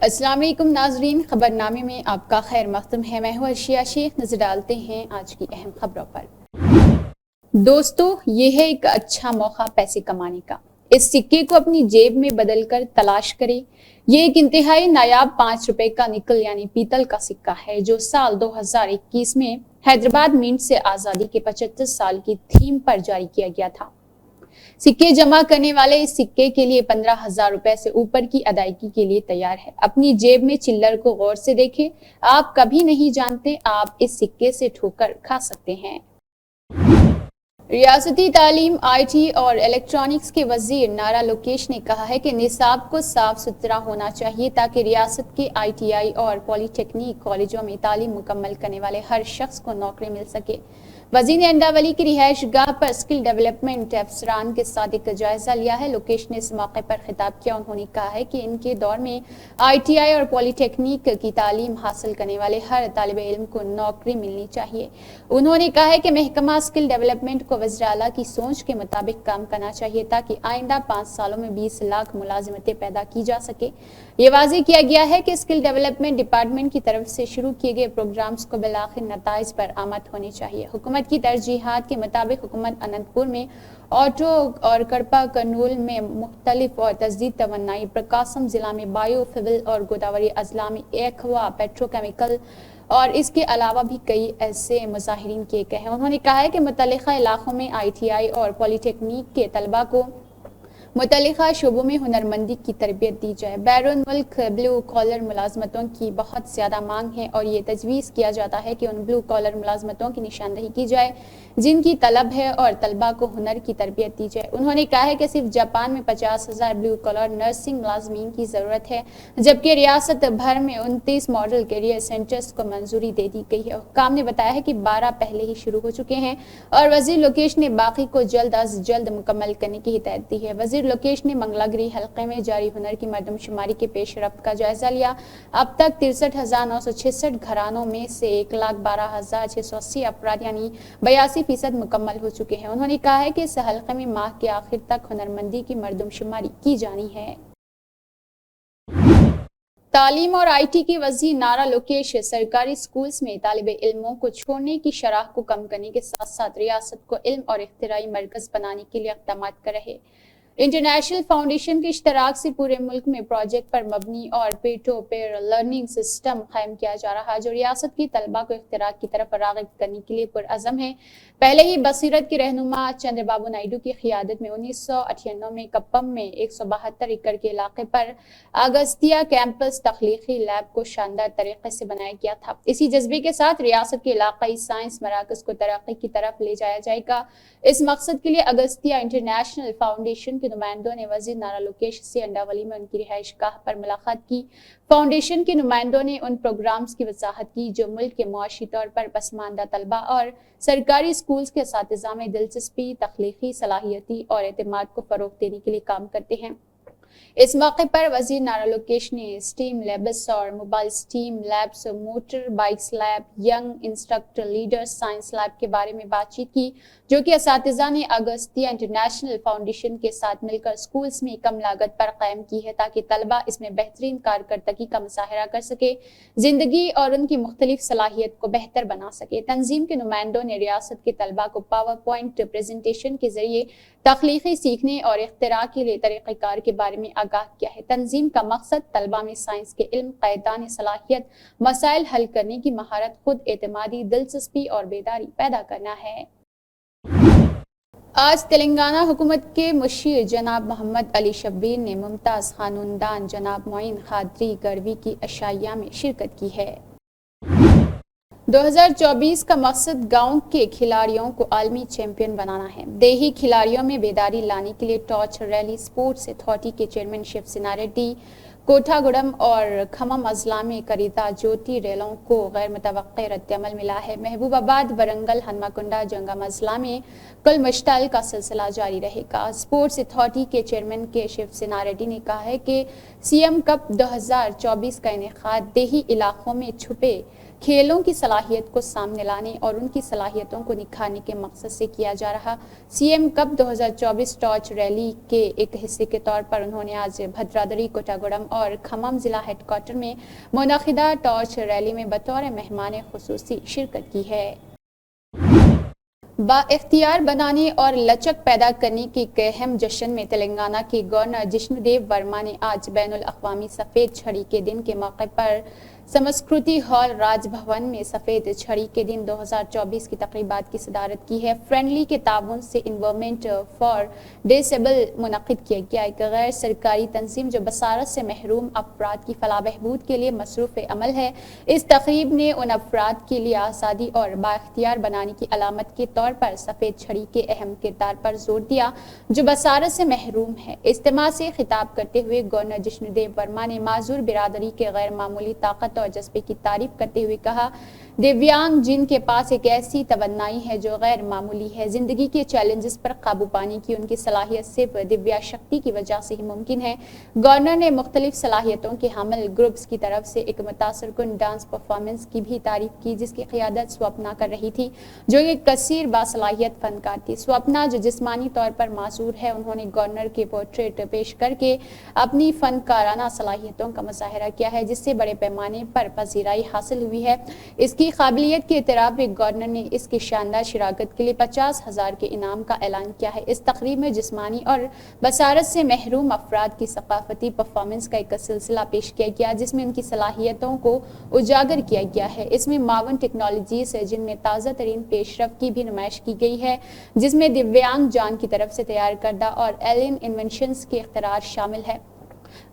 अस्सलाम वालेकुम नाजरीन, खबरनामे में आपका खैर मक़दम है। मैं हूँ अर्शिया शेख। नजर डालते हैं आज की अहम खबरों पर। दोस्तों, ये है एक अच्छा मौका पैसे कमाने का। इस सिक्के को अपनी जेब में बदलकर तलाश करें। ये एक इंतहाई नायाब 5 रुपए का निकल यानी पीतल का सिक्का है जो साल 2021 में हैदराबाद मिंट से आजादी के 75 साल की थीम पर जारी किया गया था। सिक्के जमा करने वाले इस सिक्के के लिए 15,000 रुपए से ऊपर की अदायगी के लिए तैयार है। अपनी जेब में चिल्लर को गौर से देखें। आप कभी नहीं जानते, आप इस सिक्के से ठोकर खा सकते हैं। रियासती तालीम, IT और इलेक्ट्रॉनिक्स के वजीर नारा लोकेश ने कहा है कि निसाब को साफ सुथरा होना चाहिए ताकि रियासत के ITI और पॉलीटेक्निक कॉलेजों में तालीम मुकम्मल करने वाले हर शख्स को नौकरी मिल सके। वजीर ने अंडावली की रिहाइश गाह पर स्किल डेवलपमेंट अफसरान के साथ एक जायजा लिया है। लोकेश ने इस मौके पर खिताब किया। उन्होंने कहा है कि इनके दौर में ITI और पॉलीटेक्निक की तालीम हासिल करने वाले हर तालिब इल्म को नौकरी मिलनी चाहिए। उन्होंने कहा है कि महकमा स्किल डेवलपमेंट को वज़ीर आला की सोच के मुताबिक काम करना चाहिए ताकि आइंदा 5 सालों में 20 लाख मुलाजिमतें पैदा की जा सके। ये वाज़ेह किया गया है कि स्किल डेवलपमेंट डिपार्टमेंट की तरफ से शुरू किए गए प्रोग्राम्स को बिलाखिर नताइज पर आमद होने चाहिए। हुकूमत की तरजीहात के मुताबिक हुकूमत अनंतपुर में ऑटो और कड़पा कर्नूल में मुख्तलिफ और तजदीद तवन्नाई, प्रकासम जिला में बायोफ्यूल और गोदावरी अजला में एक्वा पेट्रोकेमिकल और इसके अलावा भी कई ऐसे मुजाहिरीन किए गए हैं। उन्होंने कहा है कि मुतल्लिका इलाकों में ITI और पॉलीटेक्निक के तलबा को मुतल्लिका शोबों में हुनरमंदी की तरबियत दी जाए। बैरून मुल्क ब्लू कॉलर मुलाजमतों की बहुत ज़्यादा मांग है और ये तजवीज़ किया जाता है कि उन ब्लू कॉलर मुलाजमतों की निशानदही की जाए जिनकी तलब है और तलबा को हुनर की तरबियत दी जाए। उन्होंने कहा है कि सिर्फ जापान में 50,000 ब्लू कॉलर नर्सिंग मुलाजमीन की ज़रूरत है, जबकि रियासत भर में 29 मॉडल कैरियर सेंटर्स को मंजूरी दे दी गई है। हुक्काम ने बताया है कि 12 पहले ही शुरू हो चुके हैं और वजीर लोकेश ने बाकी को जल्द अज जल्द मुकम्मल करने की हिदायत दी है। वजीर लोकेश ने मंगलागिरी हल्के में जारी हुनर की मरदमशुमारी के पेश रफ्त का जायजा लिया। अब तक 63,966 घरानों में से 1,12,680 अफराद यानी 82% मुकम्मल हो चुके हैं। उन्होंने कहा है कि इस हल्के में माह के आखिर तक हुनरमंदी की मरदमशुमारी की जानी है। तालीम और IT के वजीर नारा लोकेश सरकारी स्कूल्स में तालिब इल्मों को छोड़ने की शरह को कम करने के साथ साथ रियासत को इल्म और इख्तिराई मरकज बनाने के लिए इक़दाम कर रहे। इंटरनेशनल फाउंडेशन के इश्तराक से पूरे मुल्क में प्रोजेक्ट पर मबनी और pair to pair learning system कायम किया जा रहा है जो रियासत की तलबा को इख्तिराक की तरफ राग़िब करने के लिए पुरअज़म है। पहले ही बसीरत के रहनुमा चंद्रबाबू नायडू की क़ियादत में 1998 में कप्पम में 172 एकड़ के इलाके पर अगस्तिया कैंपस तख्लीकी लैब को शानदार तरीके से बनाया गया था। इसी जज्बे के साथ रियासत के इलाकाई साइंस मराकज को तरक्की की तरफ ले जाया जाएगा। इस मकसद के लिए अगस्तिया इंटरनेशनल फाउंडेशन के नुमाइंदों ने वजीर नारा लोकेश से अंडावली में उनकी रिहाइश गाह पर मुलाकात की। फाउंडेशन के नुमाइंदों ने उन प्रोग्राम्स की वजाहत की जो मुल्क के मुआशी तौर पर पसमानदा तलबा और सरकारी स्कूल्स के असातिज़ा में दिलचस्पी, तख्लीकी सलाहियती और एतमाद को फरोग देने के लिए काम करते हैं। इस मौके पर वजीर नारा लोकेश ने स्टीम लैब्स और mobile steam labs, motor bikes lab, young instructor leaders science lab के बारे में बातचीत की जो कि असातिज़ा ने अगस्तिया इंटरनेशनल फाउंडेशन के साथ मिलकर स्कूल्स में कम लागत पर कायम की है ताकि तलबा इसमें बेहतरीन कारकर्दगी का मुजाहरा कर सके, जिंदगी और उनकी मुख्तलिफ सलाहियत को बेहतर बना सके। तंजीम के नुमाइंदों ने रियासत के तलबा को पावर पॉइंट प्रेजेंटेशन के जरिए तख्लीकी सीखने और इख्तिरा के लिए तरीक़ेकार के बारे में आगाह किया है। तंजीम का मकसद तलबा में साइंस के इल्म, क़यादान सलाहियत, मसाइल हल करने की महारत, खुद एतमादी, दिलचस्पी और बेदारी पैदा करना है। आज तेलंगाना हुकूमत के मुशीर जनाब मोहम्मद अली शब्बीर ने मुमताज़ ख़ानूनदान जनाब मोइन क़ादरी गढ़वी की अशाइया में शिरकत की है। 2024 का मकसद गांव के खिलाड़ियों को आलमी चैंपियन बनाना है। देही खिलाड़ियों में बेदारी लाने के लिए टॉर्च रैली स्पोर्ट्स अथॉरिटी के चेयरमैन शिव सिन्हा रेड्डी, कोठागुडम और खमम अजला में करीता ज्योति रेलों को गैर मुतवक्के रद्दअमल मिला है। महबूबाबाद, वरंगल, हनुमाकुंडा, जंगम अजला में कल मुश्ताल का सिलसिला जारी रहेगा। स्पोर्ट्स अथॉरिटी के चेयरमैन के शिव सिन्हा रेड्डी ने कहा है कि CM कप 2024 का इनेकाद देही इलाकों में छुपे کھیلوں کی صلاحیت کو سامنے لانے اور ان کی صلاحیتوں کو نکھارنے کے مقصد سے کیا جا رہا C M cup 2024 torch rally کے ایک حصے کے طور پر انہوں نے آج بھدرادری، کوٹاگوڑم اور کھمم ضلع ہیڈ کوارٹر میں منعقدہ ٹارچ ریلی میں بطور مہمان خصوصی شرکت کی ہے۔ با اختیار بنانے اور لچک پیدا کرنے کے ایک اہم جشن میں تلنگانہ کے گورنر جشن دیو ورما نے آج بین الاقوامی سفید چھڑی کے دن کے موقع پر سمسکرتی ہال راج بھون میں سفید چھڑی کے دن 2024 کی تقریبات کی صدارت کی ہے۔ فرینڈلی کے تعاون سے انوائرمنٹ فار ڈسیبل منعقد کیا گیا ایک غیر سرکاری تنظیم جو بصارت سے محروم افراد کی فلاح بہبود کے لیے مصروف عمل ہے۔ اس تقریب نے ان افراد کے لیے آزادی اور بااختیار بنانے کی علامت کے طور پر سفید چھڑی کے اہم کردار پر زور دیا جو بصارت سے محروم ہے۔ اجتماع سے خطاب کرتے ہوئے گورنر جشن دیو ورما نے معذور برادری کے غیر معمولی طاقت اور جذبے کی تعریف کرتے ہوئے کہا، دیویانگ جن کے پاس ایک ایسی توانائی ہے جو غیر معمولی ہے، زندگی کے چیلنجز پر قابو پانے کی ان کی صلاحیت صرف دیویا شکتی کی وجہ سے ہی ممکن ہے۔ گورنر نے مختلف صلاحیتوں کے حامل گروپس کی طرف سے ایک متاثر کن ڈانس پرفارمنس کی بھی تعریف کی جس کی قیادت سوپنا کر رہی تھی جو ایک کثیر باصلاحیت فنکار تھی۔ سوپنا جو جسمانی طور پر معذور ہے، انہوں نے گورنر کے پورٹریٹ پیش کر کے اپنی فنکارانہ صلاحیتوں کا مظاہرہ کیا ہے جس سے بڑے پیمانے پر پذیرائی حاصل ہوئی ہے۔ اس کی قابلیت کے اعتراف میں گورنر نے اس کی شاندار شراکت کے لیے 50,000 کے انعام کا اعلان کیا ہے۔ اس تقریب میں جسمانی اور بصارت سے محروم افراد کی ثقافتی پرفارمنس کا ایک سلسلہ پیش کیا گیا جس میں ان کی صلاحیتوں کو اجاگر کیا گیا ہے۔ اس میں معاون ٹیکنالوجیز جن میں تازہ ترین پیش رفت کی بھی نمائش کی گئی ہے جس میں دیویانگ جان کی طرف سے تیار کردہ اور ایلین انوینشنز کے اختراعات شامل ہے۔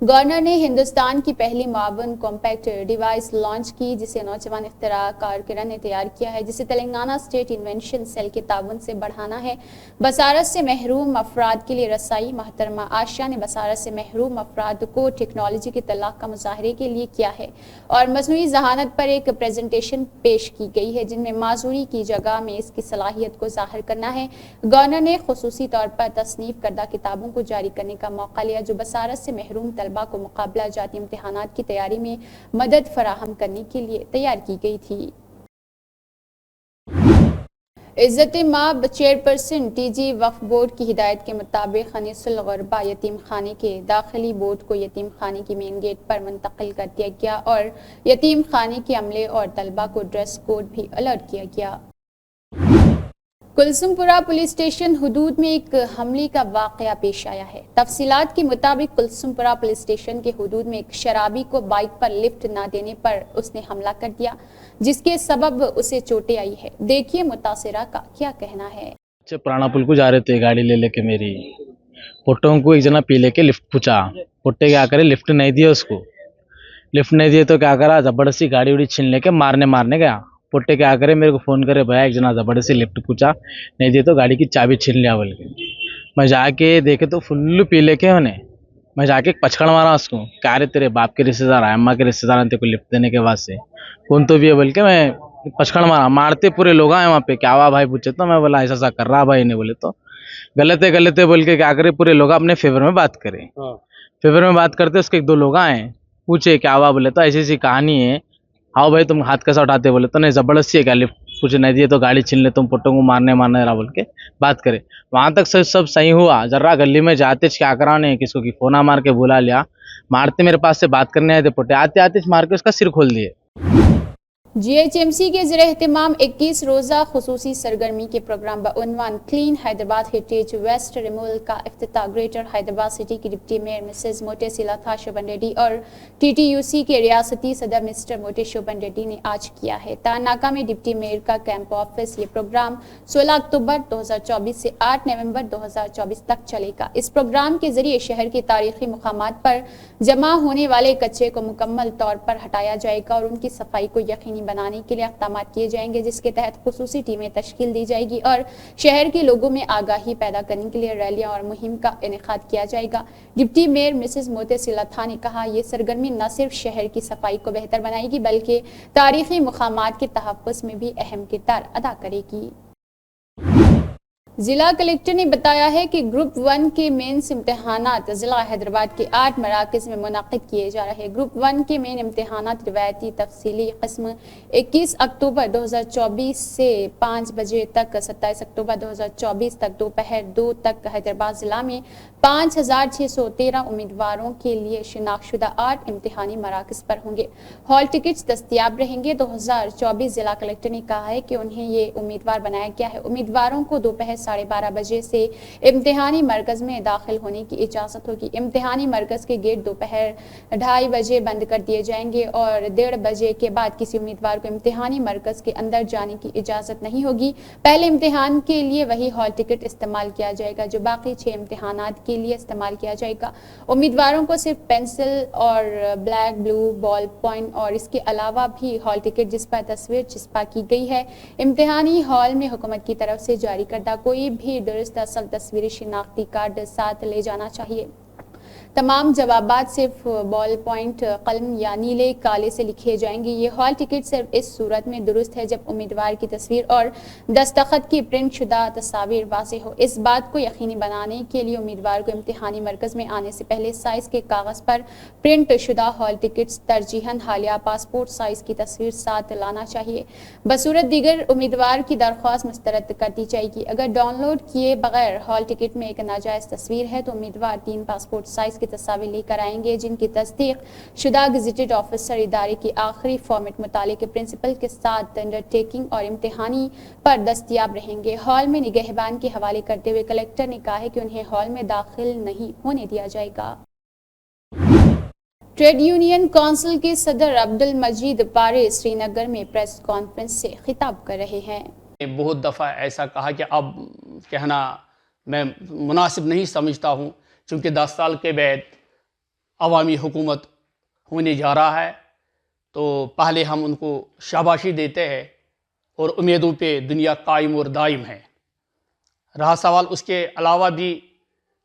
گورنر نے ہندوستان کی پہلی معاون کمپیکٹ ڈیوائس لانچ کی جسے نوجوان اختراع کارکنان نے تیار کیا ہے جسے تلنگانہ اسٹیٹ انوینشن سیل کے تعاون سے بڑھانا ہے۔ بصارت سے محروم افراد کے لیے رسائی محترمہ عائشہ نے بصارت سے محروم افراد کو ٹیکنالوجی کے اطلاع کا مظاہرے کے لیے کیا ہے اور مصنوعی ذہانت پر ایک پریزنٹیشن پیش کی گئی ہے جن میں معذوری کی جگہ میں اس کی صلاحیت کو ظاہر کرنا ہے۔ گورنر نے خصوصی طور پر تصنیف کردہ کتابوں کو جاری کرنے کا موقع لیا جو بصارت سے محروم طلباء کو مقابلہ جاتی امتحانات کی تیاری میں مدد فراہم کرنے کے لیے تیار کی گئی تھی۔ عزت مآب چیئرپرسن ٹی جی وقف بورڈ کی ہدایت کے مطابق انیس الغربا یتیم خانے کے داخلی بورڈ کو یتیم خانے کی مین گیٹ پر منتقل کر دیا گیا اور یتیم خانے کے عملے اور طلباء کو ڈریس کوڈ بھی الرٹ کیا گیا۔ کلثوم پورہ پولیس اسٹیشن حدود میں ایک حملے کا واقعہ پیش آیا ہے۔ تفصیلات کے مطابق کلثوم پورہ پولیس اسٹیشن کے حدود میں ایک شرابی کو بائک پر لفٹ نہ دینے پر اس نے حملہ کر دیا جس کے سبب اسے چوٹیں آئی ہے۔ دیکھیے متاثرہ کا کیا کہنا ہے۔ پرانا پل کو جا رہے تھے گاڑی لے کے میری پٹوں کو ایک جنا پی لے کے لفٹ پوچھا، پٹے کیا کرے لفٹ نہیں دیا، اس کو لفٹ نہیں دیے تو کیا کرا زبردستی گاڑی وڑی چھین لے کے مارنے گیا۔ پٹے کیا کرے میرے کو فون کرے بھیا ایک جنا زبردستی لفٹ پوچھا نہیں دیے تو گاڑی کی چابی چھین لیا بول کے۔ میں جا کے دیکھے تو فل پی لے کے انہیں میں جا کے پچکڑ مارا اس کو، کیا رے تیرے باپ کے رشتے دار اماں کے رشتے دار تیرے کو لفٹ دینے کے بعد سے کون تو بھی ہے بول کے میں پچکڑ مارتے پورے لوگ آئے وہاں پہ، کیا ہوا بھائی پوچھے تو میں بولا ایسا کر رہا بھائی نے، بولے تو غلط ہے بول کے کیا کرے پورے لوگ اپنے فیور میں بات کرے، فیور میں بات کرتے اس کے ایک دو لوگ آئے پوچھے کیا ہوا، بولے تو ایسی کہانی ہے، ہاؤ بھائی تم ہاتھ کیسا اٹھاتے، بولے تو نہیں زبردستی ہے کیا لفٹ پوچھے نہیں دیے تو گاڑی چھین لے، تم پٹوں کو مارنے رہا بول کے بات کرے۔ وہاں تک سب صحیح ہوا، ذرا گلی میں جاتے کیا کرانے کس کو کی فونا مار کے بلا لیا، مارتے میرے پاس سے بات کرنے آئے تھے پٹے، آتے مار کے اس کا سر کھول دیے۔ جی ایچ ایم سی کے زیر اہتمام 21 روزہ خصوصی سرگرمی کے پروگرام بعنوان clean Hyderabad heritage waste removal کا افتتاح گریٹر حیدرآباد سٹی کی deputy mayor Mrs Mote Sreelatha Shobhan Reddy اور ٹی ٹی یو سی کے ریاستی صدر مسٹر موٹے شوبھن ریڈی نے آج کیا ہے۔ تاناکہ میں ڈپٹی میئر کا کیمپ آفس۔ یہ پروگرام 16 اکتوبر 2024 سے 8 نومبر 2024 تک چلے گا۔ اس پروگرام کے ذریعے شہر کے تاریخی مقامات پر جمع ہونے والے کچرے کو مکمل طور پر ہٹایا جائے گا اور ان کی صفائی کو یقینی بنانے کے لیے اقدامات کیے جائیں گے جس کے تحت خصوصی ٹیمیں تشکیل دی جائے گی اور شہر کے لوگوں میں آگاہی پیدا کرنے کے لیے ریلیاں اور مہم کا انعقاد کیا جائے گا۔ ڈپٹی میئر مسز موتے سیلاتھا نے کہا یہ سرگرمی نہ صرف شہر کی صفائی کو بہتر بنائے گی بلکہ تاریخی مقامات کے تحفظ میں بھی اہم کردار ادا کرے گی۔ ضلع کلکٹر نے بتایا ہے کہ گروپ 1 کے مینس امتحانات ضلع حیدرآباد کے 8 مراکز میں منعقد کیے جا رہے ہیں۔ گروپ 1 کے مین امتحانات روایتی تفصیلی قسم 21 اکتوبر 2024 سے 5 بجے تک 27 اکتوبر 2024 تک دوپہر 2 تک حیدرآباد ضلع میں 5613 امیدواروں کے لیے شناخت شدہ 8 امتحانی مراکز پر ہوں گے۔ ہال ٹکٹس دستیاب رہیں گے۔ 2024 ضلع کلکٹر نے کہا ہے کہ انہیں یہ امیدوار بنایا گیا ہے۔ امیدواروں کو دوپہر 12:30 بجے سے امتحانی مرکز میں داخل ہونے کی اجازت ہوگی۔ امتحانی مرکز کے گیٹ دوپہر 2:30 بجے بند کر دیے جائیں گے اور 1:30 بجے کے بعد کسی امیدوار کو امتحانی مرکز کے اندر جانے کی اجازت نہیں ہوگی۔ پہلے امتحان کے لیے وہی ہال ٹکٹ استعمال کیا جائے گا جو باقی 6 امتحانات کے لیے استعمال کیا جائے گا۔ امیدواروں کو صرف پینسل اور بلیک بلو بال پوائنٹ اور اس کے علاوہ بھی ہال ٹکٹ جس پر تصویر چسپاں کی گئی ہے امتحانی ہال میں حکومت کی طرف سے جاری کردہ کوئی بھی درست اصل تصویری شناختی کارڈ ساتھ لے جانا چاہیے۔ تمام جوابات صرف بال پوائنٹ قلم یا نیلے کالے سے لکھے جائیں گے۔ یہ ہال ٹکٹ صرف اس صورت میں درست ہے جب امیدوار کی تصویر اور دستخط کی پرنٹ شدہ تصاویر واضح ہو۔ اس بات کو یقینی بنانے کے لیے امیدوار کو امتحانی مرکز میں آنے سے پہلے سائز کے کاغذ پر پرنٹ شدہ ہال ٹکٹس ترجیحاً حالیہ پاسپورٹ سائز کی تصویر ساتھ لانا چاہیے۔ بصورت دیگر امیدوار کی درخواست مسترد کر دی جائے گی۔ اگر ڈاؤن لوڈ کیے بغیر ہال ٹکٹ میں ایک ناجائز تصویر ہے تو امیدوار 3 پاسپورٹ سائز کی تصاویر لے کر آئیں گے جن کی تصدیق شدہ گزیٹڈ آفیسر ادارے کی آخری فارمیٹ متعلقہ پرنسپل کے ساتھ انڈرٹیکنگ اور امتحانی پر دستیاب رہیں گے۔ ہال میں نگہبان کے حوالے کرتے ہوئے کلکٹر نے کہا ہے کہ انہیں ہال میں داخل نہیں ہونے دیا جائے گا۔ ٹریڈ یونین کونسل کے صدر عبدالمجید پارے سری نگر میں پریس کانفرنس سے خطاب کر رہے ہیں۔ بہت دفعہ ایسا کہا کہ اب کہنا میں مناسب نہیں سمجھتا ہوں چونکہ 10 سال کے بعد عوامی حکومت ہونے جا رہا ہے تو پہلے ہم ان کو شاباشی دیتے ہیں اور امیدوں پہ دنیا قائم اور دائم ہے۔ رہا سوال اس کے علاوہ بھی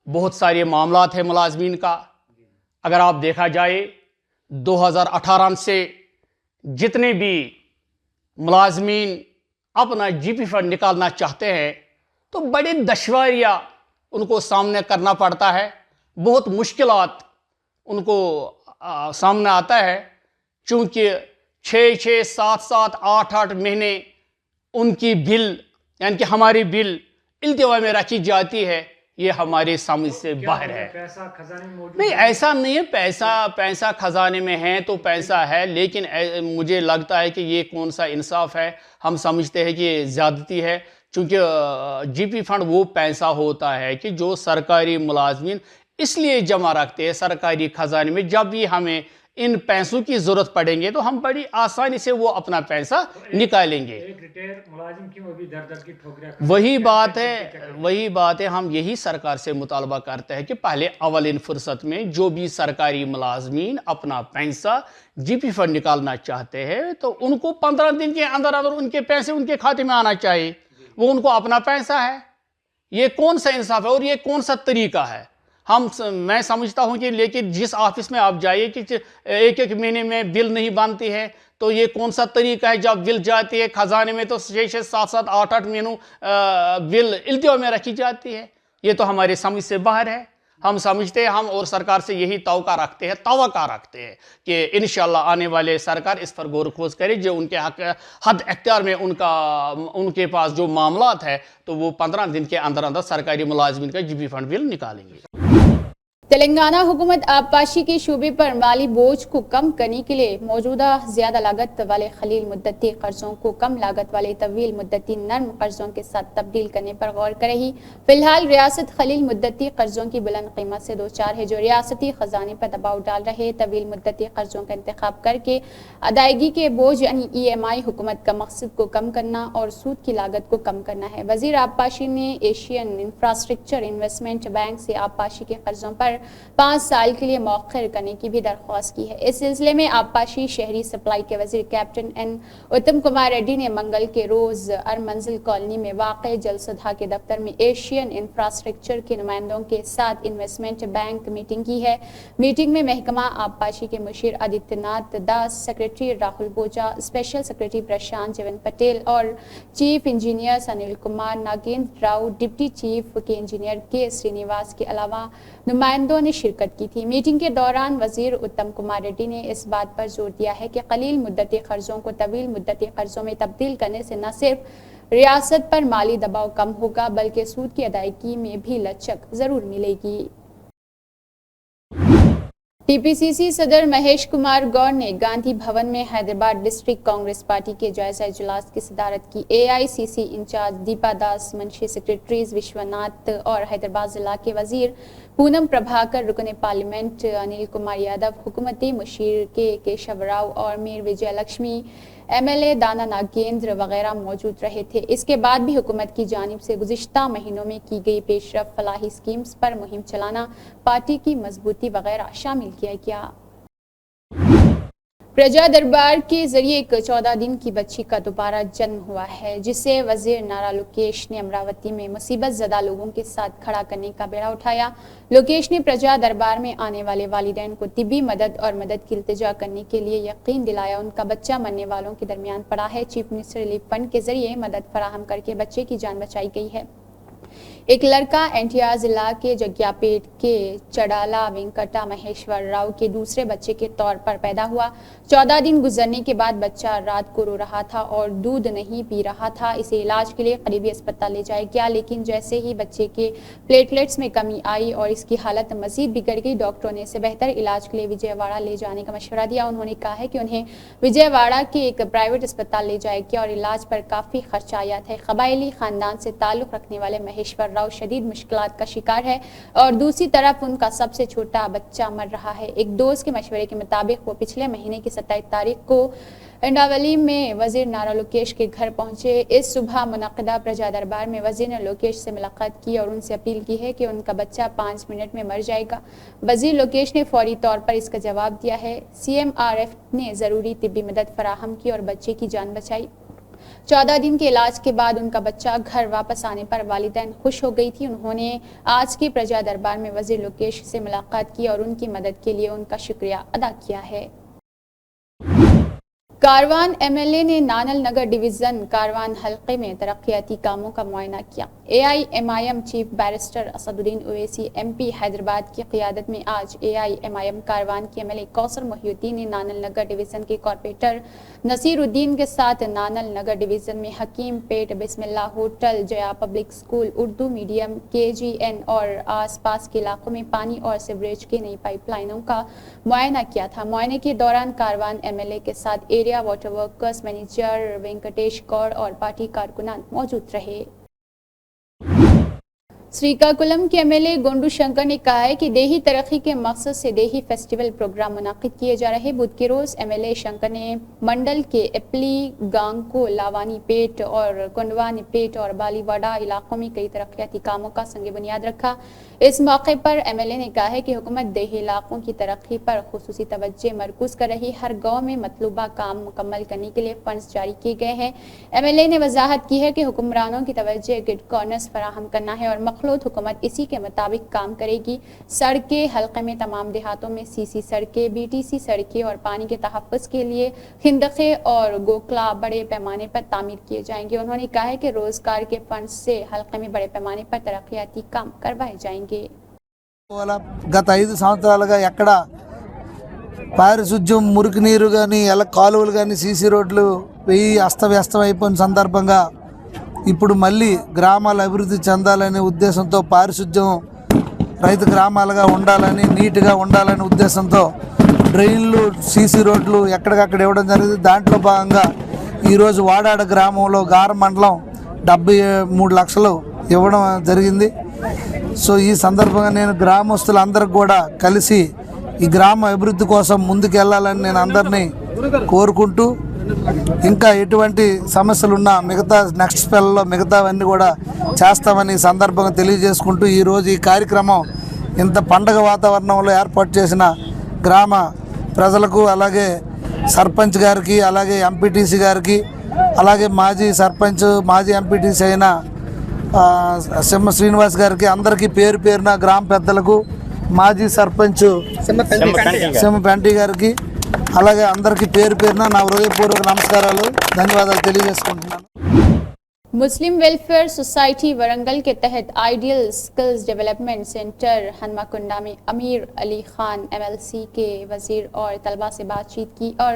بہت سارے معاملات ہیں ملازمین کا۔ اگر آپ دیکھا جائے 2018 سے جتنے بھی ملازمین اپنا جی پی فنڈ نکالنا چاہتے ہیں تو بڑی دشواریاں ان کو سامنے کرنا پڑتا ہے، بہت مشکلات ان کو سامنے آتا ہے چونکہ 6 7 8 مہینے ان کی بل یعنی کہ ہماری بل التوا میں رکھی جاتی ہے، یہ ہمارے سمجھ سے باہر ہے۔ نہیں ایسا نہیں ہے، پیسہ خزانے میں ہے تو پیسہ ہے، لیکن مجھے لگتا ہے کہ یہ کون سا انصاف ہے۔ ہم سمجھتے ہیں کہ یہ زیادتی ہے چونکہ جی پی فنڈ وہ پیسہ ہوتا ہے کہ جو سرکاری ملازمین اس لیے جمع رکھتے ہیں سرکاری خزانے میں، جب بھی ہمیں ان پیسوں کی ضرورت پڑیں گے تو ہم بڑی آسانی سے وہ اپنا پیسہ نکالیں گے۔ وہی بات ہے ہم یہی سرکار سے مطالبہ کرتے ہیں کہ پہلے اولین فرصت میں جو بھی سرکاری ملازمین اپنا پیسہ جی پی فنڈ نکالنا چاہتے ہیں تو ان کو 15 دن کے اندر ان کے پیسے ان کے کھاتے میں آنا چاہیے، وہ ان کو اپنا پیسہ ہے۔ یہ کون سا انصاف ہے اور یہ کون سا طریقہ ہے؟ میں سمجھتا ہوں کہ لیکن جس آفس میں آپ جائیے کہ 1 مہینے میں بل نہیں بنتی ہے تو یہ کون سا طریقہ ہے؟ جب بل جاتی ہے خزانے میں تو 6 7 8 مہینوں بل التوا میں رکھی جاتی ہے، یہ تو ہمارے سمجھ سے باہر ہے۔ ہم سمجھتے ہیں ہم اور سرکار سے یہی توقع رکھتے ہیں کہ انشاءاللہ آنے والے سرکار اس پر غور و خوض کرے، جو ان کے حد اختیار میں ان کے پاس جو معاملات ہے تو وہ 15 دن کے اندر سرکاری ملازمین کا جی پی فنڈ بل نکالیں گے۔ تلنگانہ حکومت آبپاشی کے شعبے پر مالی بوجھ کو کم کرنے کے لیے موجودہ زیادہ لاگت والے قلیل مدتی قرضوں کو کم لاگت والے طویل مدتی نرم قرضوں کے ساتھ تبدیل کرنے پر غور کر رہی۔ فی الحال ریاست قلیل مدتی قرضوں کی بلند قیمت سے دوچار ہے جو ریاستی خزانے پر دباؤ ڈال رہے۔ طویل مدتی قرضوں کا انتخاب کر کے ادائیگی کے بوجھ یعنی EMI حکومت کا مقصد کو کم کرنا اور سود کی لاگت کو کم کرنا ہے۔ وزیر آبپاشی نے ایشین انفراسٹرکچر انویسٹمنٹ بینک سے آبپاشی کے قرضوں پر 5 साल के लिए मौखर करने की भी दरख्वास्त की है। इस सिलसिले में आबपाशी शहरी सप्लाई के वजीर कैप्टन एन उत्तम कुमार रेड्डी ने मंगल के रोज अरमंजिल कॉलोनी में वाक़ जलसुधा के दफ्तर में एशियन इंफ्रास्ट्रक्चर के नुमाइंदों के साथ इन्वेस्टमेंट बैंक मीटिंग की है। मीटिंग में महकमा आबपाशी के मुशीर आदित्यनाथ दास, सेक्रेटरी राहुल बोजा, स्पेशल सेक्रेटरी प्रशांत जीवन पटेल और chief engineer Anil Kumar Nagendra Rao, deputy chief के इंजीनियर के श्रीनिवास के अलावा नुमाइंदों ने शिरकत की थी। मीटिंग के दौरान वजीर उत्तम कुमार रेड्डी ने इस बात पर जोर दिया है कि कलील मुद्दती कर्जों को तवील मुद्दती कर्जों में तब्दील करने से न सिर्फ रियासत पर माली दबाव कम होगा बल्कि सूद की अदायगी में भी लचक जरूर मिलेगी। टीपीसीसी सदर महेश कुमार गौर ने गांधी भवन में हैदराबाद डिस्ट्रिक्ट कांग्रेस पार्टी के जायजा इजलास की सदारत की। एआईसीसी इंचार्ज दीपा दास, मंशी सेक्रेटरीज विश्वनाथ और हैदराबाद जिला के वजीर पूनम प्रभाकर, रुकने पार्लियामेंट अनिल कुमार यादव, हुकूमती मुशीर के केशव राव और मीर विजय लक्ष्मी, एमएलए दाना नागेंद्र वगैरह मौजूद रहे थे। इसके बाद भी हुकूमत की जानिब से गुज़िश्ता महीनों में की गई पेशरफ, फलाही स्कीम्स पर मुहिम चलाना, पार्टी की मजबूती वगैरह शामिल किया गया। प्रजा दरबार के जरिए एक 14 दिन की बच्ची का दोबारा जन्म हुआ है, जिसे वजीर नारा लोकेश ने अमरावती में मुसीबत ज़दा लोगों के साथ खड़ा करने का बेड़ा उठाया। लोकेश ने प्रजा दरबार में आने वाले वालिदैन को तिब्बी मदद और मदद की इल्तिजा करने के लिए यकीन दिलाया। उनका बच्चा मरने वालों के दरमियान पड़ा है। चीफ मिनिस्टर रिलीफ फंड के जरिए मदद फराहम करके बच्चे की जान बचाई गई है। एक लड़का एनटीआर जिला के जग्यापेट के चड़ाला वेंकटा महेश्वर राव के दूसरे बच्चे के तौर पर पैदा हुआ। 14 दिन गुजरने के बाद बच्चा रात को रो रहा था और दूध नहीं पी रहा था। इसे इलाज के लिए करीबी अस्पताल ले जाया गया, लेकिन जैसे ही बच्चे के प्लेटलेट्स में कमी आई और इसकी हालत मजीद बिगड़ गई, डॉक्टरों ने इसे बेहतर इलाज के लिए विजयवाड़ा ले जाने का मशवरा दिया। उन्होंने कहा है कि उन्हें विजयवाड़ा के एक प्राइवेट अस्पताल ले जाया गया और इलाज पर काफ़ी खर्चा आया था। कबायली खानदान से ताल्लुक़ रखने वाले महेश्वर राव शदीद मुश्किलात का शिकार है और दूसरी तरफ उनका सबसे छोटा बच्चा मर रहा है। एक दोस्त के मशवरे के मुताबिक वो पिछले महीने की 27 तारीख को इंडावली में वजीर नारा लोकेश के घर पहुंचे। इस सुबह मुनक़िदा प्रजा दरबार में वजीर ने लोकेश से मुलाकात की और उनसे अपील की है कि उनका बच्चा 5 मिनट में मर जाएगा। वजीर लोकेश ने फौरी तौर पर इसका जवाब दिया है। CMRF ने ज़रूरी तिब्बी मदद फराहम की और बच्चे की जान बचाई। 14 दिन के इलाज के बाद उनका बच्चा घर वापस आने पर वालिदैन खुश हो गई थी। उन्होंने आज के प्रजा दरबार में वजीर लोकेश से मुलाकात की और उनकी मदद के लिए उनका शुक्रिया अदा किया है। कारवान एमएलए ने नानल नगर डिवीजन कारवान हल्के में तरक्याती कामों का मुआयना किया। AIMIM chief barrister Asaduddin Owaisi MP Hyderabad की क़ियादत में आज AIMIM कारवान के एमएलए कौसर मोहिउद्दीन ने नानल नगर डिवीजन के कॉर्पोरेटर नसीरुद्दीन के साथ नानल नगर डिवीजन में Hakimpet, Bismillah hotel, Jaya public school, Urdu medium, KGN और आसपास के इलाकों में पानी और सीवरेज की नई पाइपलाइनों का मुआयना किया था। मुआयने के दौरान कारवान एमएलए के साथ area water workers manager Venkatesh Goud और पार्टी कारकुनान मौजूद रहे। श्रीकाकुलम के एमएलए गोंडू शंकर ने कहा है कि देही तरक्की के मकसद से देही फेस्टिवल प्रोग्राम मुनाकिद किए जा रहे। बुध के रोज एमएलए शंकर ने मंडल के एपली, गांगको, लावानी पेट और कुंडवानी पेट और बालीवाड़ा इलाकों में कई तरक्याती कामों का संग बुनियाद रखा। इस मौके पर एमएलए ने कहा है कि हुकूमत देही इलाकों की तरक्की पर खुसूसी तवज्जो मरकूज कर रही। हर गाँव में मतलूबा काम मुकम्मल करने के लिए फंड्स जारी किए गए हैं। एमएलए ने वजाहत की है कि हुक्मरानों की तवज्जो गुड कॉर्नर्स फराहम करना है और मखलूत हुकूमत इसी के मुताबिक काम करेगी। सड़कें हल्के में तमाम देहातों में CC सड़कें, BTC सड़कें और पानी के तहफ़्फ़ुज़ के लिए खिंदक़े और गोखला बड़े पैमाने पर तामीर किए जाएंगे। उन्होंने कहा है कि रोजगार के फंड से हल्के में बड़े पैमाने पर तरक्याती काम करवाए जाएंगे। గత 5 సంవత్సరాలుగా ఎక్కడ పారిశుధ్యం, మురికి నీరు కానీ, కాలువలు కానీ, CC రోడ్లు వెయ్యి అస్తవ్యస్తం అయిపోయిన సందర్భంగా ఇప్పుడు మళ్ళీ గ్రామాల అభివృద్ధి చెందాలనే ఉద్దేశంతో పారిశుధ్యం రైతు గ్రామాలుగా ఉండాలని, నీట్గా ఉండాలనే ఉద్దేశంతో డ్రైన్లు, CC రోడ్లు ఎక్కడికక్కడ ఇవ్వడం జరిగింది. దాంట్లో భాగంగా ఈరోజు వాడాడ గ్రామంలో గార మండలం 73 లక్షలు ఇవ్వడం జరిగింది. సో ఈ సందర్భంగా నేను గ్రామస్తులందరికీ కూడా కలిసి ఈ గ్రామ అభివృద్ధి కోసం ముందుకెళ్లాలని నేను అందరినీ కోరుకుంటూ, ఇంకా ఎటువంటి సమస్యలున్నా మిగతా నెక్స్ట్ స్పెల్లో మిగతావన్నీ కూడా చేస్తామని ఈ సందర్భంగా తెలియజేసుకుంటూ ఈరోజు ఈ కార్యక్రమం ఇంత పండగ వాతావరణంలో ఏర్పాటు చేసిన గ్రామ ప్రజలకు, అలాగే సర్పంచ్ గారికి, అలాగే ఎంపీటీసీ గారికి, అలాగే మాజీ సర్పంచ్, మాజీ ఎంపీటీసీ అయిన సింహ శ్రీనివాస్ గారికి, అందరికీ పేరు పేరున గ్రామ పెద్దలకు, మాజీ సర్పంచ్ సింహ పెంటి గారికి, అలాగే అందరికీ పేరు పేరున నా హృదయపూర్వక నమస్కారాలు, ధన్యవాదాలు తెలియజేసుకుంటున్నాను. मुस्लिम वेलफेयर सोसाइटी वरंगल के तहत आइडियल स्किल्स डेवलपमेंट सेंटर हनुमाकुंडा में अमीर अली खान एमएलसी के वजीर और तलबा से बातचीत की और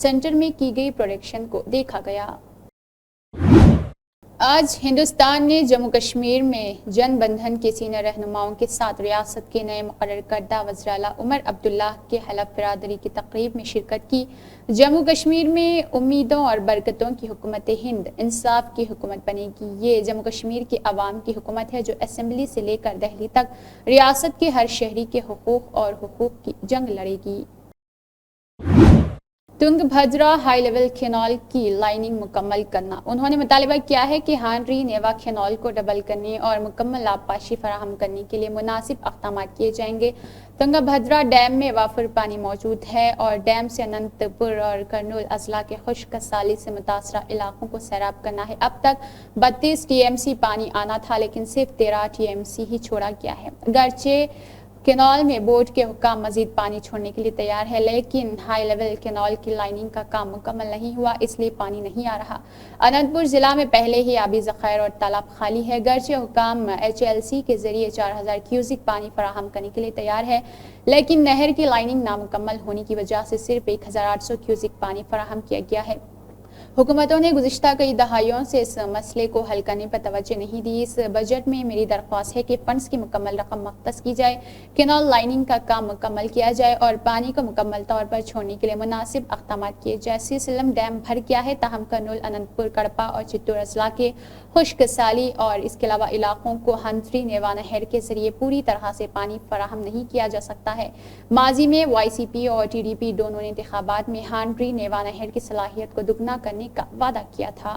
सेंटर में की गई प्रोडक्शन को देखा गया। आज हिंदुस्तान ने जम्मू कश्मीर में जन बंधन के सीनियर रहनुमाओं के साथ रियासत के नए मुकर्रर करदा वज़ीर-ए-आला उमर अब्दुल्ला के हलफ बरादरी की तकरीब में शिरकत की। जम्मू कश्मीर में उम्मीदों और बरकतों की हुकूमत हिंद इंसाफ की हुकूमत बनेगी। ये जम्मू कश्मीर के अवाम की हुकूमत है जो असेंबली से लेकर दिल्ली तक रियासत के हर शहरी के हुकूक और हुकूक की जंग लड़ेगी। तुंगभद्रा हाई लेवल कैनाल की लाइनिंग मुकम्मल करना। उन्होंने मुतालबा किया है कि हांडरी नेवा कैनाल को डबल करने और मुकम्मल आबपाशी फराहम करने के लिए मुनासिब अक़दाम किए जाएंगे। तुंगभद्रा डैम में वाफर पानी मौजूद है और डैम से अनंतपुर और करनूल अजला के खुश्क साली से मुतासरा इलाकों को सैराब करना है। अब तक 32 TMC पानी आना था, लेकिन सिर्फ 13 TMC ही छोड़ा गया है। अगरचे कैनाल में बोर्ड के हुक्काम मजीद पानी छोड़ने के लिए तैयार है, लेकिन हाई लेवल कैनाल की लाइनिंग का काम मुकम्मल नहीं हुआ, इसलिए पानी नहीं आ रहा। अनंतपुर जिला में पहले ही आबी ज़खायर और तालाब खाली है। गर्चे हुक्काम HLC के जरिए 4000 क्यूसिक पानी फराहम करने के लिए तैयार है, लेकिन नहर की लाइनिंग नामुकम्मल होने की वजह से सिर्फ 1800 क्यूसिक पानी फराहम किया गया है। हुकूमतों ने गुज़िश्ता कई दहाइयों से इस मसले को हल करने पर तवज्जो नहीं दी। इस बजट में मेरी दरख्वास्त है कि फंड्स की मुकम्मल रकम मख्तस की जाए, कैनाल लाइनिंग का काम मुकम्मल किया जाए और पानी को मुकम्मल तौर पर छोड़ने के लिए मुनासिब अक़दाम किए जाए। सीसलम डैम भर गया है, ताहम करनूल, अनंतपुर, कड़पा और चित्तूर अजला के खुश्क साली और इसके अलावा इलाकों को हंसरी नेवा नहर के जरिए पूरी तरह से पानी फराहम नहीं किया जा सकता है। माजी में YCP और TDP दोनों ने इंतखाबात में हांडरी नेवा नहर की सलाहियत को दुगना करने का वादा किया था।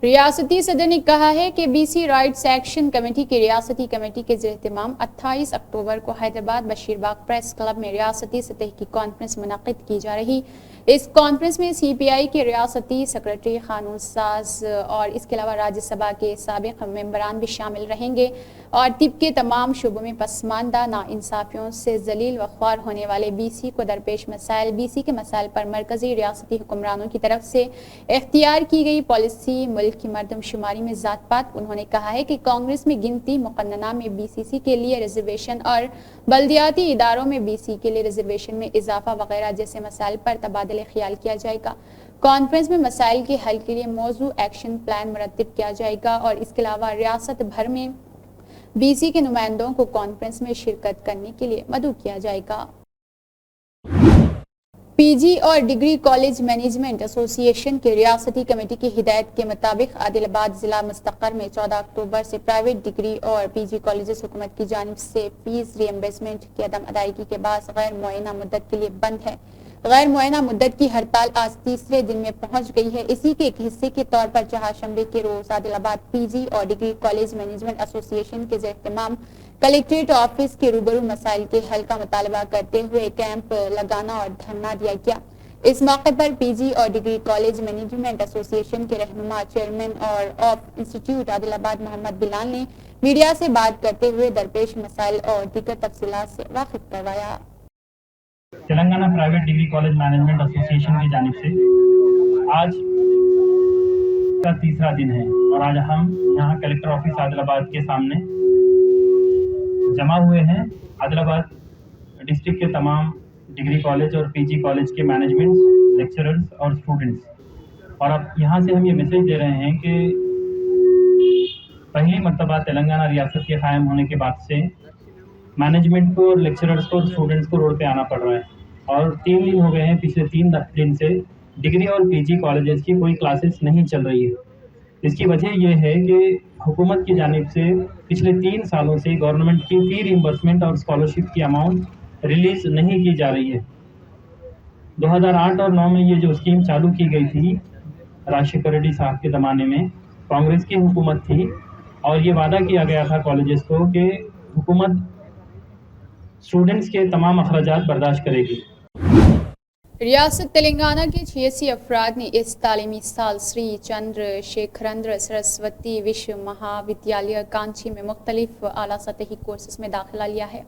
रियासती सदर ने कहा है कि BC राइट्स एक्शन कमेटी की रियासती कमेटी के ज़ेर-एहतमाम 28 अक्टूबर को हैदराबाद बशीरबाग प्रेस क्लब में रियासती सतह की कॉन्फ्रेंस मुनक़िद की जा रही। इस कॉन्फ्रेंस में CPI के रियासती सेक्रेटरी, कानून साज और इसके अलावा राज्यसभा के साबिक़ मेंबरान भी शामिल रहेंगे और तिब के तमाम शोबों में पसमानदा नाइंसाफियों से जलील व ख्वार होने वाले BC को दरपेश मसाइल, BC के मसाइल पर मरकजी रियासती हुक्मरानों की तरफ से इख्तियार की गई पॉलिसी, मुल्क की मर्दमशुमारी में ज़ात पात। उन्होंने कहा है कि कांग्रेस में गिनती मुक़न्नना में BCC के लिए रिजर्वेशन और बल्दियाती इदारों में BC के लिए रिजर्वेशन में इजाफा वगैरह जैसे मसाइल पर तबादले ख्याल किया जाएगा। कॉन्फ्रेंस में मसाइल के हल के लिए मौजू एक्शन प्लान मुरत्तिब किया जाएगा और इसके अलावा रियासत भर में BC के नुमाइंदों को कॉन्फ्रेंस में शिरकत करने के लिए मदऊ किया जाएगा। PG और डिग्री कॉलेज मैनेजमेंट एसोसिएशन के रियासती कमेटी की हिदायत के मुताबिक आदिलाबाद जिला मुस्तक़र में 14 अक्टूबर से प्राइवेट डिग्री और PG कॉलेजेस हुकूमत की जानिब से फीस रिएम्बर्समेंट की अदम अदायगी के बाद गैर मुअय्यना मुद्दत के लिए बंद है। गैर मुअय्यना मुद्दत की हड़ताल आज तीसरे दिन में पहुंच गई है। इसी के एक हिस्से के तौर पर चहारशंबे के रोज आदिलाबाद PG और डिग्री कॉलेज मैनेजमेंट एसोसिएशन के ज़ेर-एहतमाम कलेक्ट्रेट ऑफिस के रूबरू मसाइल के हल का मुतालबा करते हुए कैंप लगाना और धरना दिया गया। इस मौके पर PG और डिग्री कॉलेज मैनेजमेंट एसोसिएशन के रहनुमा, चेयरमैन और ऑफ इंस्टीट्यूट आदिलाबाद मोहम्मद बिलाल ने मीडिया से बात करते हुए दरपेश मसाइल और दीगर तफसीलात से वाकिफ करवाया। Telangana private degree college management association की जानिब से आज का तीसरा दिन है और आज हम यहाँ कलेक्टर ऑफिस आदिलाबाद के सामने जमा हुए हैं। आदिलाबाद डिस्ट्रिक्ट के तमाम डिग्री कॉलेज और PG कॉलेज के मैनेजमेंट्स, लेक्चरर्स और स्टूडेंट्स, और अब यहाँ से हम ये मैसेज दे रहे हैं कि पहली मर्तबा तेलंगाना रियासत के कायम होने के बाद से मैनेजमेंट को, लेक्चरर्स को, स्टूडेंट्स को रोड पे आना पड़ रहा है और 3 दिन हो गए हैं, पिछले 3 दिन से डिग्री और PG कॉलेजेस की कोई क्लासेस नहीं चल रही है। इसकी वजह यह है कि हुकूमत की जानिब से पिछले 3 सालों से गवर्नमेंट की फ़ी रिइंबर्समेंट और स्कॉलरशिप की अमाउंट रिलीज़ नहीं की जा रही है। 2008 और 9 में ये जो स्कीम चालू की गई थी राजशेखर रेड्डी साहब के ज़माने में, कांग्रेस की हुकूमत थी और ये वादा किया गया था कॉलेजेस को कि हुकूमत स्टूडेंट्स के तमाम अखराजात बर्दाश्त करेगी। रियासत तेलंगाना के 86 अफराद ने इस तालीमी साल श्री चंद्रशेखरेंद्र सरस्वती विश्व महाविद्यालय कांची में मुख्तलिफ आला सतही कोर्सेज में दाखिला लिया है।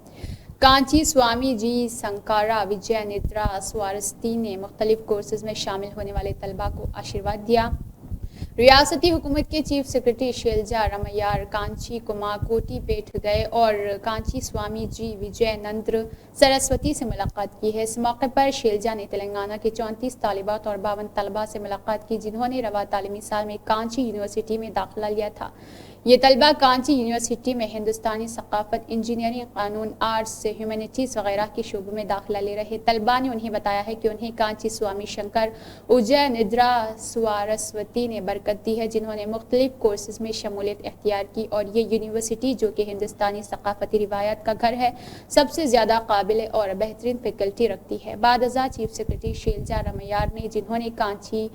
कांची स्वामी जी संकारा विजय निद्रा स्वारस्ती ने मुख्तलिफ कोर्सेज में शामिल होने वाले तलबा को आशीर्वाद दिया। रियासती हुकूमत के चीफ सेक्रेटरी शैलजा रमैयार कांची कुमाकोटी पेठ गए और कांची स्वामी जी विजयनंद्र सरस्वती से मुलाकात की है। इस मौके पर शैलजा ने तेलंगाना के 34 तालिबात और 52 तलबा से मुलाकात की जिन्होंने रवा तालीमी साल में कांची यूनिवर्सिटी में दाखिला लिया था। ये तलबा कांची यूनिवर्सिटी में हिंदुस्तानी सकाफत, इंजीनियरिंग, कानून, आर्ट्स, ह्यूमैनिटीज़ वगैरह के शोबों में दाखिला ले रहे तलबा ने उन्हें बताया है कि उन्हें कांची स्वामी शंकर उजय निद्रा स्वारस्वती ने बरकत दी है जिन्होंने मुख्तलिफ कोर्सेज में शमूलियत इख्तियार की और ये यूनिवर्सिटी जो कि हिंदुस्तानी सकाफती रिवायत का घर है सबसे ज़्यादा काबिल और बेहतरीन फैकल्टी रखती है। बादअज़ा चीफ सेक्रेटरी शैलजा रमैयार ने जिन्होंने कांची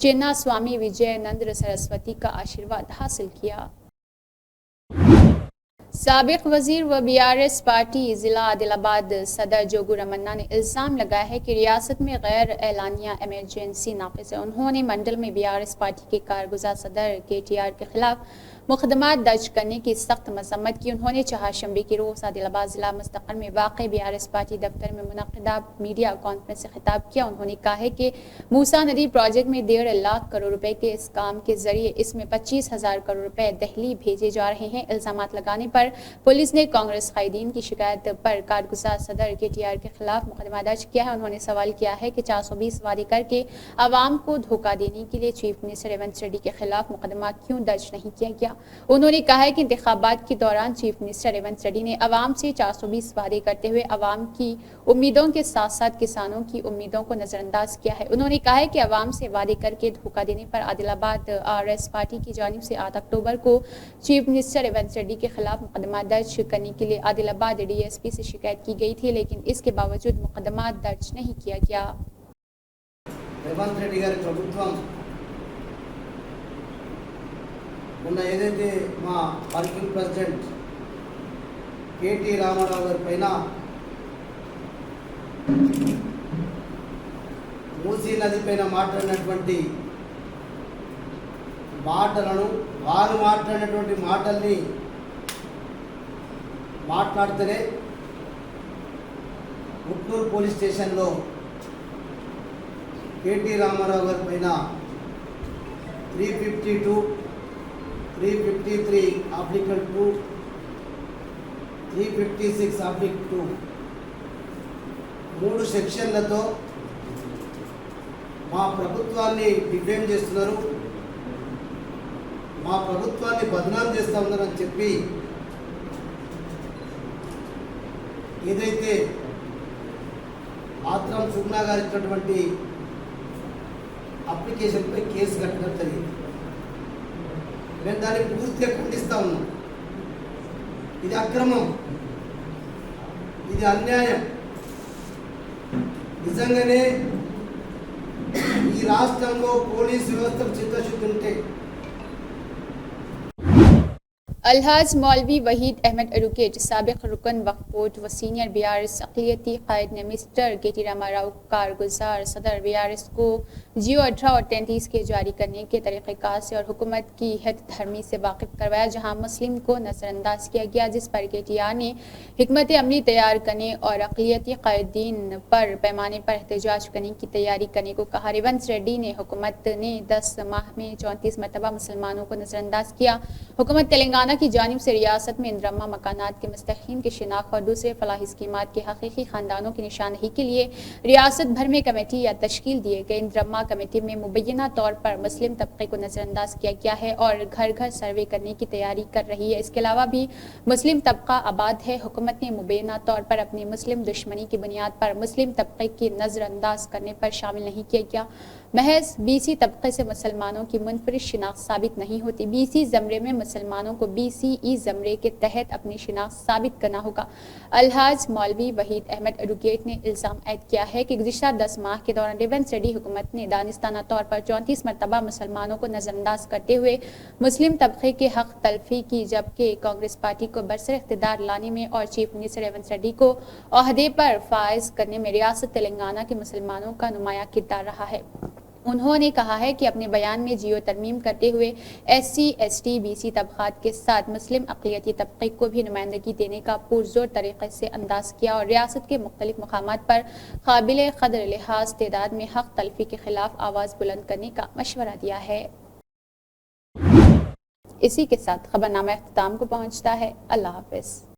चेन्ना स्वामी विजयनंद्र सरस्वती का आशीर्वाद हासिल किया। साबिक वजीर व BRS पार्टी ज़िला आदिलाबाद सदर जोगू रमन्ना ने इल्ज़ाम लगाया है कि रियासत में गैर एलानिया एमरजेंसी नाफिज है। उन्होंने मंडल में BRS पार्टी के कारगुजार सदर KTR के खिलाफ मुकदमात दर्ज करने की सख्त मजम्मत की। उन्होंने चहारशंबे की रोज़ आदिलाबाद ज़िला मुस्तक़र में वाक़ BRS पार्टी दफ्तर में मुनक़दा मीडिया कॉन्फ्रेंस से खिताब किया। उन्होंने कहा है कि मूसा नदी प्रोजेक्ट में 1.5 लाख करोड़ रुपए के इस काम के जरिए इसमें 25,000 करोड़ रुपए दहली भेजे जा रहे हैं। इल्ज़ामात लगाने पर पुलिस ने कांग्रेस कायदीन की शिकायत पर कारगुजार सदर KTR के खिलाफ मुकदमा दर्ज किया है। उन्होंने सवाल किया है कि 420 वादे करके आवाम को धोखा देने के लिए चीफ मिनिस्टर रेवंत रेड्डी के खिलाफ मुकदमा क्यों दर्ज नहीं किया गया। उन्होंने कहा है कि इंतखाबात के दौरान चीफ मिनिस्टर रेवंत रेड्डी ने आवाम से 420 वादे करते हुए आवाम की उम्मीदों के साथ साथ किसानों की उम्मीदों को नजरअंदाज किया है। उन्होंने कहा है कि आवाम से वादे करके धोखा देने पर आदिलाबाद RS पार्टी की जानिब से 8 अक्टूबर को चीफ मिनिस्टर रेवंत रेड्डी के खिलाफ मुकदमा दर्ज करने के लिए आदिलाबाद DSP से शिकायत की गई थी, लेकिन इसके बावजूद मुकदमा दर्ज नहीं किया गया। रेवंत रेड्डी गारी ప్రభుత్వం మొన్న ఏదైతే మా వర్కింగ్ ప్రెసిడెంట్ KT రామారావు గారి పైన మూసీ నది పైన మాట్లాడినటువంటి మాటలను వారు మాట్లాడినటువంటి మాటల్ని మాట్లాడితేనే గుంటూరు పోలీస్ స్టేషన్లో KT రామారావు గారి పైన 352, 353 ఆర్టికల్ 2, 356 ఆర్టికల్ 2 3 సెక్షన్లతో మా ప్రభుత్వాన్ని డిఫెండ్ చేస్తున్నారు, మా ప్రభుత్వాన్ని బదనాం చేస్తూ ఉన్నారని చెప్పి ఏదైతే ఆత్రం సుగ్నా గారు ఇచ్చినటువంటి అప్లికేషన్పై కేసు కట్టడం జరిగింది. మేము దాన్ని పూర్తిగా ఖండిస్తూ ఉన్నాం. ఇది అక్రమం, ఇది అన్యాయం. నిజంగానే ఈ రాష్ట్రంలో పోలీసు వ్యవస్థకు చిత్తశుద్ధి ఉంటే अलहाज मौलवी वहीद अहमद एडवोकेट साबिक रुकन वक्फ बोर्ड व सीनियर BRS अक़लियती कायद ने मिस्टर KT रामाराव कारगुजार सदर BRS को जियो 18 और 33 के जारी करने के तरीक़ेकार से और हुकूमत की हित धर्मी से वाकिफ़ करवाया, जहाँ मुस्लिम को नज़रअंदाज किया गया, जिस पर KTR ने हिकमत अमली तैयार करने और अक़लियती कायदीन पर पैमाने पर एहतजाज करने की तैयारी करने को कहा। रेवंत रेड्डी ने हुकूमत ने 10 माह में 34 मरतबा मुसलमानों को नज़रअंदाज किया। हुकूमत तेलंगाना की जानिब से रियासत में इंद्रमा मकानात के मुस्तहीन की शिनाख्त और दूसरे फलाही स्कीमात के हकीकी खानदानों की निशानदही के लिए रियासत भर में कमेटी या तश्कील दिए गए। इंद्रमा कमेटी में मुबैना तौर पर मुस्लिम तबके को नज़रअंदाज किया गया है और घर घर सर्वे करने की तैयारी कर रही है। इसके अलावा भी मुस्लिम तबका आबाद है। हुकूमत ने मुबैना तौर पर अपनी मुस्लिम दुश्मनी की बुनियाद पर मुस्लिम तबके की नज़रअंदाज करने पर शामिल नहीं किया गया। محض BC طبقے سے مسلمانوں کی منفرد شناخت ثابت نہیں ہوتی. BC زمرے میں مسلمانوں کو BCE زمرے کے تحت اپنی شناخت ثابت کرنا ہوگا. الحاج مولوی وحید احمد ایڈوکیٹ نے الزام عائد کیا ہے کہ گزشتہ 10 ماہ کے دوران ریونت ریڈی حکومت نے دانستانہ طور پر 34 مرتبہ مسلمانوں کو نظر انداز کرتے ہوئے مسلم طبقے کے حق تلفی کی، جبکہ کانگریس پارٹی کو برسر اقتدار لانے میں اور چیف منسٹر ریونت ریڈی کو عہدے پر فائز کرنے میں ریاست تلنگانہ کے مسلمانوں کا نمایاں کردار رہا ہے. انہوں نے کہا ہے کہ اپنے بیان میں جیو ترمیم کرتے ہوئے SC ST BC طبقات کے ساتھ مسلم اقلیتی طبقے کو بھی نمائندگی دینے کا پرزور طریقے سے انداز کیا اور ریاست کے مختلف مقامات پر قابل قدر لحاظ تعداد میں حق تلفی کے خلاف آواز بلند کرنے کا مشورہ دیا ہے. اسی کے ساتھ خبرنامہ اختتام کو پہنچتا ہے. اللہ حافظ.